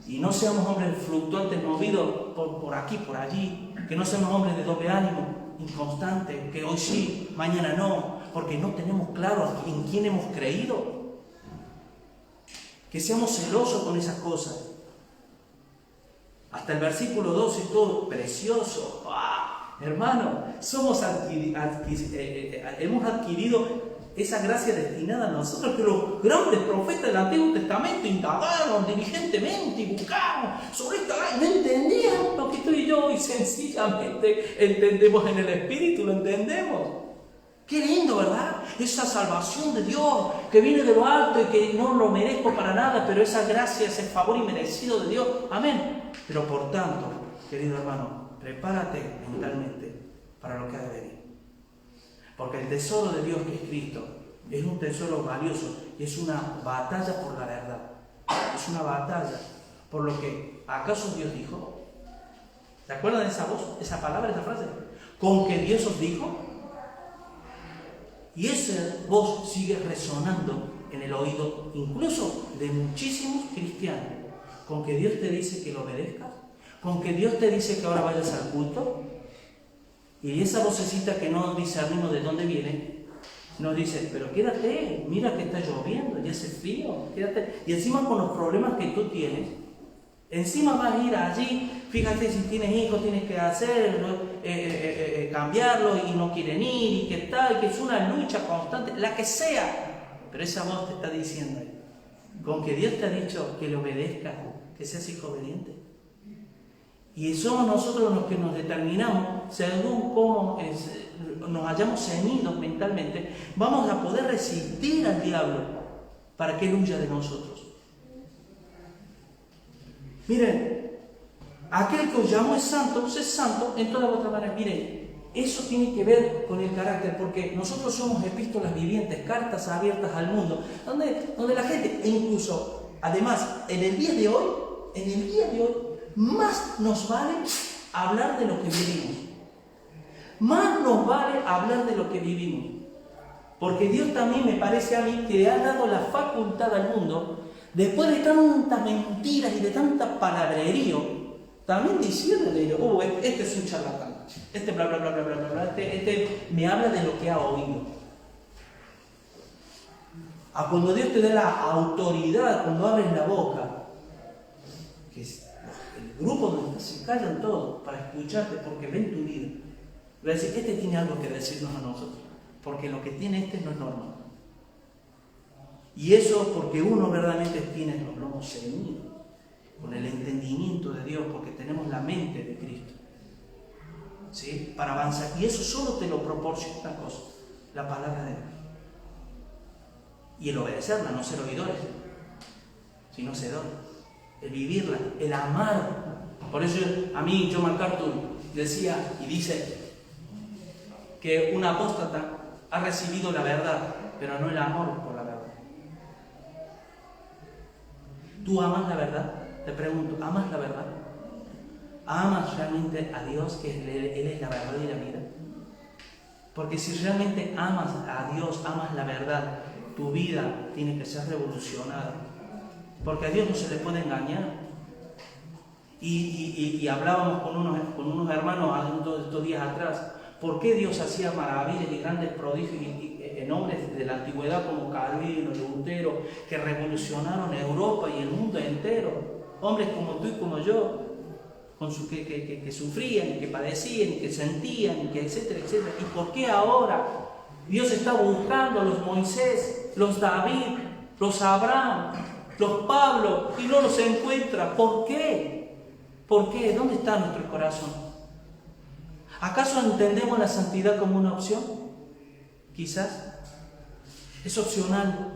Y no seamos hombres fluctuantes, movidos por aquí, por allí. Que no seamos hombres de doble ánimo, inconstantes, que hoy sí, mañana no, porque no tenemos claro en quién hemos creído. Que seamos celosos con esas cosas. Hasta el versículo 12 y todo, precioso. ¡Ah! Hermano, hemos adquirido esa gracia destinada a nosotros, que los grandes profetas del Antiguo Testamento indagaron diligentemente y buscaron sobre esta gracia. No entendían lo que tú y yo hoy sencillamente entendemos en el Espíritu, lo entendemos. Qué lindo, ¿verdad? Esa salvación de Dios que viene de lo alto y que no lo merezco para nada, pero esa gracia, ese favor inmerecido de Dios. Amén. Pero por tanto, querido hermano, prepárate mentalmente para lo que ha de venir. Porque el tesoro de Dios, que es Cristo, es un tesoro valioso y es una batalla por la verdad. Es una batalla por lo que ¿acaso Dios dijo? ¿Se acuerdan de esa voz, esa palabra, esa frase? ¿Con que Dios os dijo? Y esa voz sigue resonando en el oído, incluso de muchísimos cristianos. ¿Con que Dios te dice que lo obedezcas? ¿Con que Dios te dice que ahora vayas al culto? Y esa vocecita que no discernimos de dónde viene, nos dice, pero quédate, mira que está lloviendo, ya hace frío, quédate. Y encima con los problemas que tú tienes, encima vas a ir allí, fíjate si tienes hijos, tienes que hacerlo, cambiarlos y no quieren ir, y qué tal, que es una lucha constante, la que sea. Pero esa voz te está diciendo, con que Dios te ha dicho que le obedezcas, que seas hijo obediente. Y somos nosotros los que nos determinamos, según cómo nos hayamos ceñidos mentalmente, vamos a poder resistir al diablo para que él huya de nosotros. Miren, aquel que os llamó es santo en toda vuestra manera. Miren, eso tiene que ver con el carácter, porque nosotros somos epístolas vivientes, cartas abiertas al mundo, donde la gente, e incluso, además, en el día de hoy, más nos vale hablar de lo que vivimos. Más nos vale hablar de lo que vivimos. Porque Dios también, me parece a mí, que ha dado la facultad al mundo, después de tantas mentiras y de tanta palabrerío, también diciéndole, este es un charlatán, este bla bla bla bla bla bla, este me habla de lo que ha oído. A cuando Dios te da la autoridad, cuando abres la boca, que es el grupo donde se callan todos para escucharte porque ven tu vida. Voy a decir, este tiene algo que decirnos a nosotros, porque lo que tiene este no es normal. Y eso porque uno verdaderamente tiene los lomos ceñidos, con el entendimiento de Dios, porque tenemos la mente de Cristo, ¿sí? Para avanzar. Y eso solo te lo proporciona una cosa, la palabra de Dios. Y el obedecerla, no ser oidores, sino hacedores. El vivirla, el amar. Por eso a mí John MacArthur decía y dice que un apóstata ha recibido la verdad, pero no el amor por la verdad. ¿Tú amas la verdad? Te pregunto, ¿amas la verdad? ¿Amas realmente a Dios, que Él es la verdad y la vida? Porque si realmente amas a Dios, amas la verdad, tu vida tiene que ser revolucionada. Porque a Dios no se le puede engañar. Y hablábamos con unos hermanos estos días atrás, ¿por qué Dios hacía maravillas y grandes prodigios en hombres de la antigüedad como Calvino, Lutero, que revolucionaron Europa y el mundo entero? Hombres como tú y como yo, que sufrían, y que padecían, y que sentían, y que etcétera, etcétera. ¿Y por qué ahora Dios está buscando a los Moisés, los David, los Abraham, los Pablo, y no los encuentra. ¿Por qué? ¿Por qué? ¿Dónde está nuestro corazón? ¿Acaso entendemos la santidad como una opción? Quizás. Es opcional.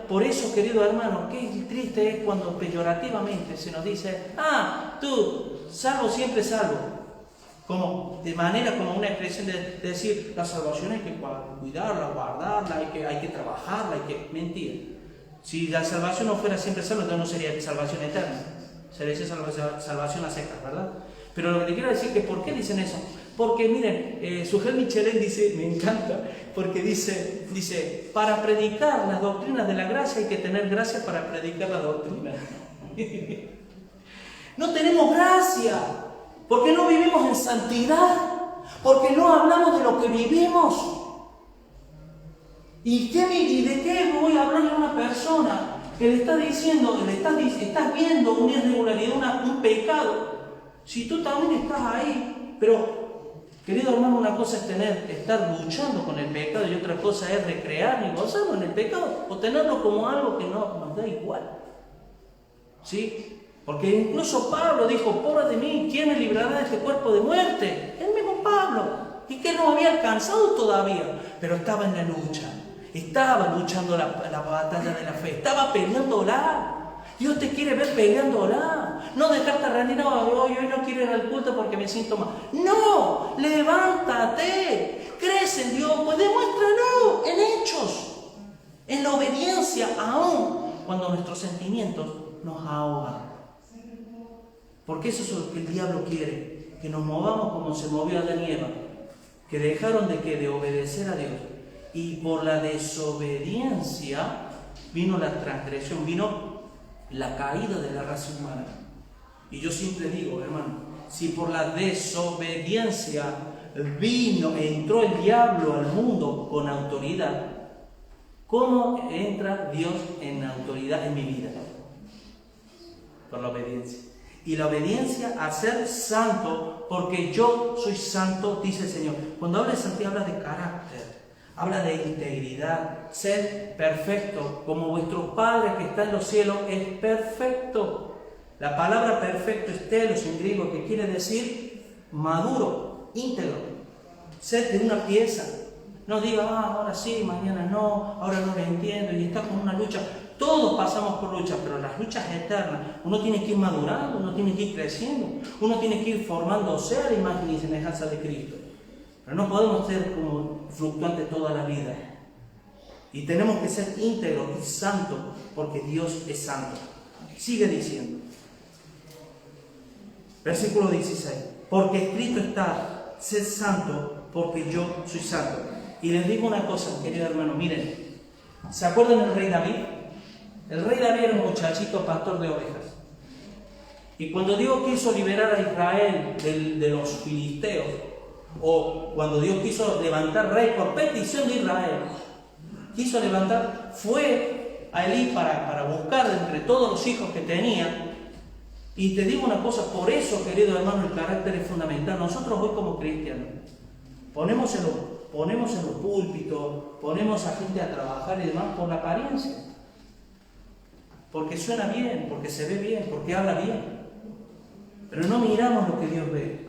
Por eso, querido hermano, qué triste es cuando peyorativamente se nos dice, tú, salvo siempre salvo. Como una expresión de decir, la salvación hay que cuidarla, guardarla, hay que trabajarla, mentir. Si la salvación no fuera siempre salvo, entonces no sería salvación eterna. Sería salvación a secas, ¿verdad? Pero lo que te quiero decir es que, ¿por qué dicen eso? Porque miren, Sujel Michelén dice, me encanta, porque dice, para predicar las doctrinas de la gracia hay que tener gracia para predicar la doctrina. No tenemos gracia, porque no vivimos en santidad, porque no hablamos de lo que vivimos. ¿Y de qué voy a hablarle a una persona que le está diciendo, estás viendo una irregularidad, un pecado, si tú también estás ahí? Pero, querido hermano, una cosa es estar luchando con el pecado y otra cosa es recrear y gozarnos en el pecado o tenerlo como algo que no nos da igual. ¿Sí? Porque incluso Pablo dijo, pobre de mí, ¿quién me librará de este cuerpo de muerte? El mismo Pablo, y que no había alcanzado todavía, pero estaba en la lucha, estaba luchando la batalla de la fe, estaba peleándola. Dios te quiere ver peleándola, no dejarte rendir, hoy no quiero ir al culto porque me siento mal. No, levántate, crees en Dios, pues demuéstralo en hechos, en la obediencia, aún cuando nuestros sentimientos nos ahogan. Porque eso es lo que el diablo quiere, que nos movamos como se movió Adán y Eva, que dejaron de obedecer a Dios. Y por la desobediencia vino la transgresión, vino la caída de la raza humana. Y yo siempre digo, hermano, si por la desobediencia entró el diablo al mundo con autoridad, ¿cómo entra Dios en autoridad en mi vida? Por la obediencia. Y la obediencia a ser santo, porque yo soy santo, dice el Señor. Cuando habla de santidad, habla de carácter, habla de integridad, ser perfecto, como vuestro Padre que está en los cielos es perfecto. La palabra perfecto es telos en griego, que quiere decir maduro, íntegro, ser de una pieza. No diga, ahora sí, mañana no, ahora no lo entiendo, y está con una lucha. Todos pasamos por luchas, pero las luchas eternas. Uno tiene que ir madurando, uno tiene que ir creciendo, uno tiene que ir formándose a la imagen y semejanza de Cristo. Pero no podemos ser como fluctuantes toda la vida. Y tenemos que ser íntegros y santos, porque Dios es santo. Sigue diciendo. Versículo 16. Porque escrito está, sed santo, porque yo soy santo. Y les digo una cosa, querido hermano, miren. ¿Se acuerdan del rey David? El rey David era un muchachito pastor de ovejas. Y cuando Dios quiso liberar a Israel de los filisteos, o cuando Dios quiso levantar rey por petición de Israel, fue a Elí para buscar entre todos los hijos que tenía. Y te digo una cosa, por eso, querido hermano, el carácter es fundamental. Nosotros hoy como cristianos ponemos en los púlpitos, ponemos a gente a trabajar y demás por la apariencia, porque suena bien, porque se ve bien, porque habla bien, pero no miramos lo que Dios ve.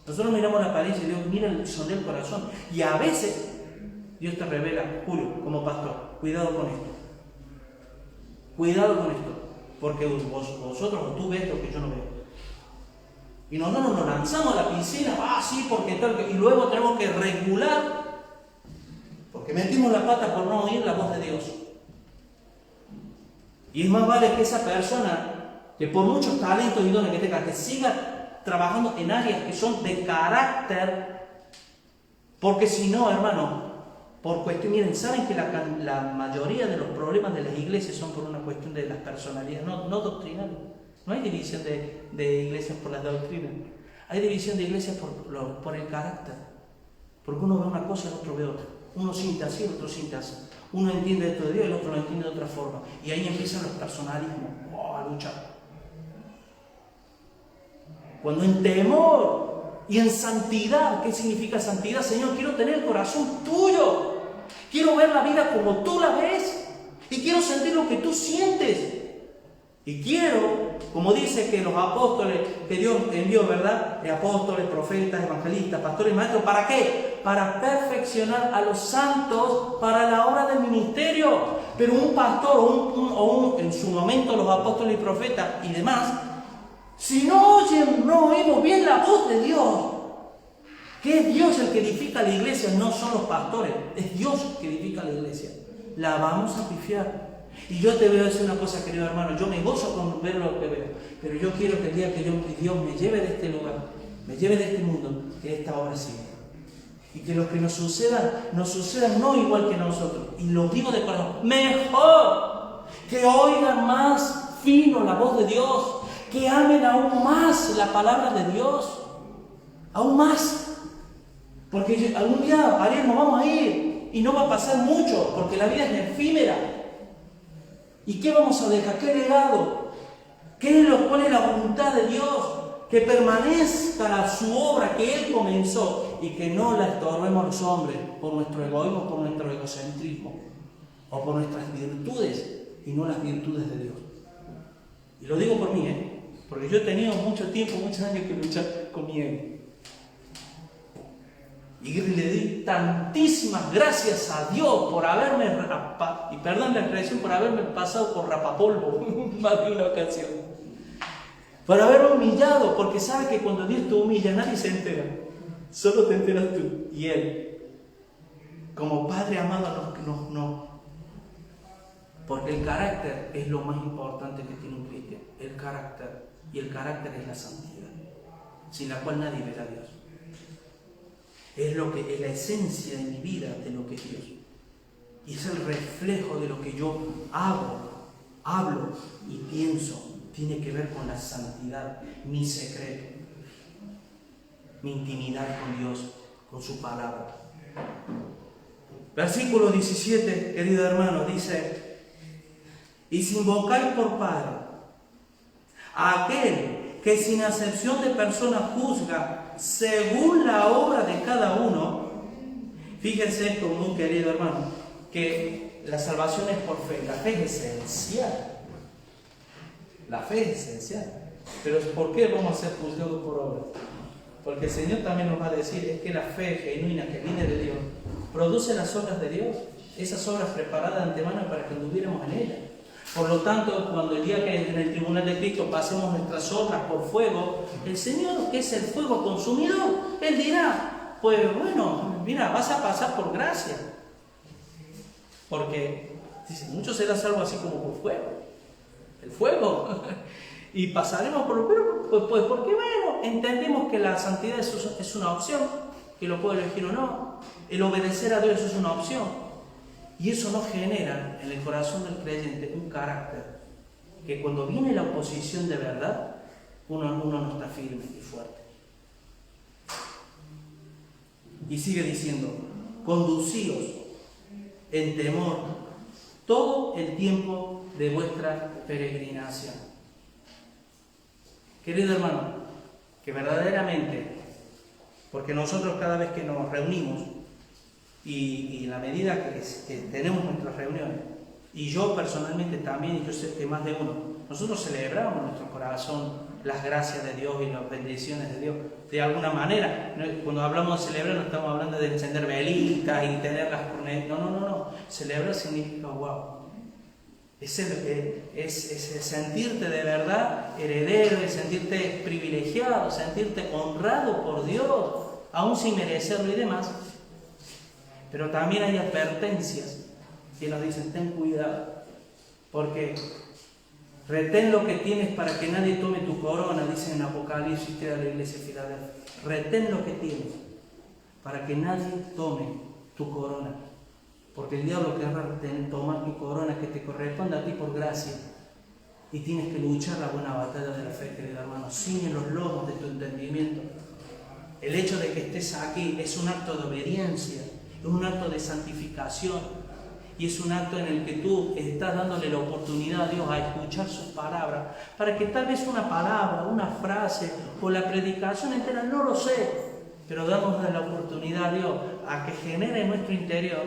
Nosotros miramos la apariencia y Dios mira el son del corazón. Y a veces Dios te revela, Julio, como pastor, cuidado con esto. Cuidado con esto. Porque vosotros tú ves lo que yo no veo. Y nosotros nos lanzamos a la piscina, sí, porque tal, y luego tenemos que regular, porque metimos la pata por no oír la voz de Dios. Y es más vale que esa persona, que por muchos talentos y dones que tenga, que siga trabajando en áreas que son de carácter, porque si no, hermano, por cuestión, miren, saben que la mayoría de los problemas de las iglesias son por una cuestión de las personalidades, no doctrinales. No hay división de iglesias por las doctrinas, hay división de iglesias por el carácter, porque uno ve una cosa y el otro ve otra, uno siente así, el otro siente así, uno entiende esto de Dios y el otro lo entiende de otra forma, y ahí empiezan los personalismos, a luchar. Cuando en temor y en santidad, ¿qué significa santidad? Señor, quiero tener el corazón tuyo. Quiero ver la vida como tú la ves. Y quiero sentir lo que tú sientes. Y quiero, como dice que los apóstoles que Dios envió, ¿verdad? De apóstoles, profetas, evangelistas, pastores y maestros. ¿Para qué? Para perfeccionar a los santos para la obra del ministerio. Pero un pastor en su momento los apóstoles y profetas y demás, si no oímos bien la voz de Dios, que es Dios el que edifica la iglesia, no son los pastores, es Dios el que edifica la iglesia, la vamos a pifiar. Y yo te voy a decir una cosa, querido hermano, yo me gozo con ver lo que veo, pero yo quiero que el día que Dios me lleve de este lugar, me lleve de este mundo, que esta obra siga. Y que lo que nos sucedan no igual que nosotros. Y lo digo de corazón, mejor que oigan más fino la voz de Dios, que amen aún más la palabra de Dios, aún más. Porque algún día, Ariel, nos vamos a ir y no va a pasar mucho, porque la vida es efímera. ¿Y qué vamos a dejar? ¿Qué legado? ¿Cuál es la voluntad de Dios? Que permanezca su obra que Él comenzó y que no la estorbemos los hombres por nuestro egoísmo, por nuestro egocentrismo o por nuestras virtudes y no las virtudes de Dios. Y lo digo por mí, porque yo he tenido mucho tiempo, muchos años que luchar con mi ego. Y le di tantísimas gracias a Dios por haberme, y perdón la expresión, por haberme pasado por rapapolvo más de una ocasión. Por haberme humillado, porque sabe que cuando Dios te humilla nadie se entera. Solo te enteras tú y Él. Como Padre amado no. Porque el carácter es lo más importante que tiene un cristiano. El carácter. Y el carácter es la santidad, sin la cual nadie verá a Dios. Es la esencia de mi vida, de lo que es Dios. Y es el reflejo de lo que yo hablo y pienso. Tiene que ver con la santidad, mi secreto, mi intimidad con Dios, con su palabra. Versículo 17, querido hermano, dice: y si invocáis por Padre a aquel que sin acepción de persona juzga según la obra de cada uno. Fíjense esto, muy querido hermano, que la salvación es por fe. La fe es esencial. La fe es esencial. Pero ¿por qué vamos a ser juzgados por obras? Porque el Señor también nos va a decir, es que la fe genuina que viene de Dios produce las obras de Dios, esas obras preparadas de antemano para que anduviéramos en ellas. Por lo tanto, cuando el día que en el tribunal de Cristo pasemos nuestras obras por fuego, el Señor, que es el fuego consumidor, Él dirá, pues bueno, mira, vas a pasar por gracia. Porque, dice, mucho será salvo así como por fuego. El fuego. Y pasaremos por fuego, pues porque bueno, entendemos que la santidad es una opción, que lo puedo elegir o no. El obedecer a Dios es una opción. Y eso nos genera en el corazón del creyente un carácter que cuando viene la oposición de verdad, uno no está firme y fuerte. Y sigue diciendo, conducíos en temor todo el tiempo de vuestra peregrinación. Querido hermano, que verdaderamente, porque nosotros cada vez que nos reunimos, y en la medida que tenemos nuestras reuniones, y yo personalmente también, y yo sé que más de uno, nosotros celebramos en nuestro corazón las gracias de Dios y las bendiciones de Dios. De alguna manera, cuando hablamos de celebrar no estamos hablando de encender velitas y tener las cornetas. No. Celebrar significa wow. Es sentirte de verdad heredero, es sentirte privilegiado, sentirte honrado por Dios, aún sin merecerlo y demás. Pero también hay advertencias que nos dicen, ten cuidado, porque retén lo que tienes para que nadie tome tu corona, dice en Apocalipsis que era la iglesia de Filadelfia. Retén lo que tienes para que nadie tome tu corona, porque el diablo querrá tomar tu corona que te corresponde a ti por gracia, y tienes que luchar la buena batalla de la fe, querido hermano. Ciñe los lomos de tu entendimiento. El hecho de que estés aquí es un acto de obediencia, es un acto de santificación, y es un acto en el que tú estás dándole la oportunidad a Dios a escuchar sus palabras, para que tal vez una palabra, una frase o la predicación entera, no lo sé, pero damos la oportunidad a Dios a que genere en nuestro interior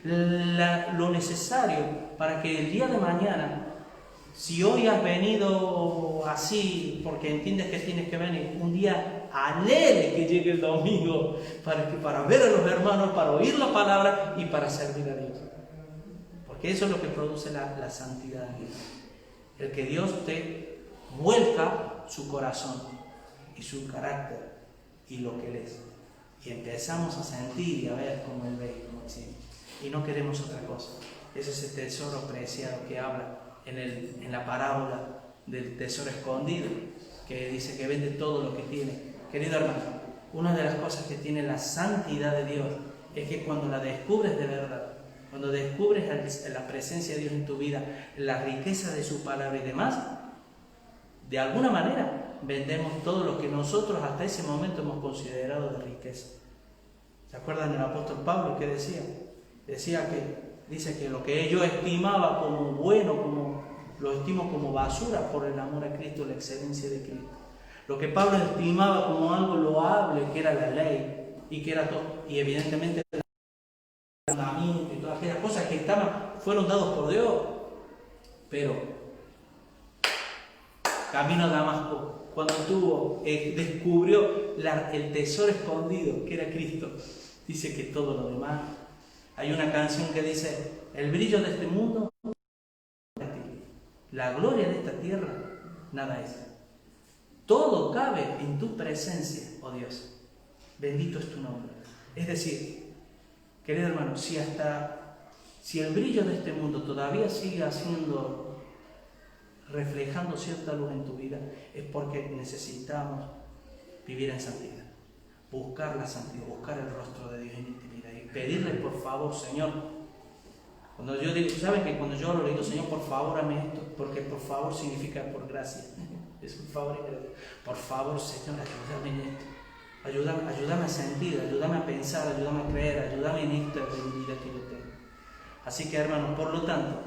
lo necesario para que el día de mañana, si hoy has venido así porque entiendes que tienes que venir, un día alegre que llegue el domingo para ver a los hermanos, para oír la palabra y para servir a Dios. Porque eso es lo que produce la santidad de Dios. El que Dios te vuelca su corazón y su carácter y lo que Él es. Y empezamos a sentir y a ver como Él ve, como decimos. Y no queremos otra cosa. Es ese tesoro preciado que habla en la parábola del tesoro escondido, que dice que vende todo lo que tiene. Querido hermano, una de las cosas que tiene la santidad de Dios es que cuando la descubres de verdad, cuando descubres la presencia de Dios en tu vida, la riqueza de su palabra y demás, de alguna manera vendemos todo lo que nosotros hasta ese momento hemos considerado de riqueza. ¿Se acuerdan del apóstol Pablo que decía? Dice que lo que yo estimaba como bueno, lo estimo como basura por el amor a Cristo, la excelencia de Cristo. Lo que Pablo estimaba como algo loable, que era la ley, y que era todo, y evidentemente el mandamiento y todas aquellas cosas que fueron dados por Dios. Pero camino a Damasco, cuando descubrió el tesoro escondido, que era Cristo, dice que todo lo demás. Hay una canción que dice: el brillo de este mundo, la gloria de esta tierra, nada es. Todo cabe en tu presencia, oh Dios. Bendito es tu nombre. Es decir, querido hermano, si el brillo de este mundo todavía sigue reflejando cierta luz en tu vida, es porque necesitamos vivir en santidad, buscar la santidad, buscar el rostro de Dios en intimidad y pedirle por favor, Señor. Cuando yo digo, ¿saben que cuando yo lo digo, Señor, por favor, hazme esto? Porque por favor significa por gracia. Es un favor y gracia. Por favor, Señor, ayúdame en esto. Ayúdame a sentir, ayúdame a pensar, ayúdame a creer, ayúdame en esta debilidad que yo tengo. Así que, hermanos, por lo tanto,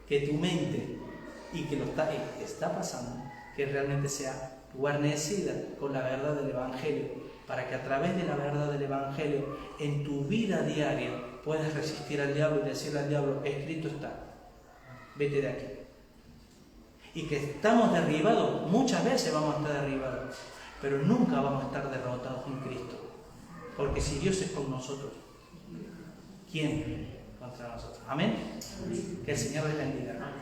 que tu mente y que está pasando, que realmente sea guarnecida con la verdad del Evangelio, para que a través de la verdad del Evangelio en tu vida diaria puedas resistir al diablo y decirle al diablo: escrito está, vete de aquí. Y que estamos derribados, muchas veces vamos a estar derribados, pero nunca vamos a estar derrotados en Cristo. Porque si Dios es con nosotros, ¿quién contra nosotros? Amén. Que el Señor les bendiga.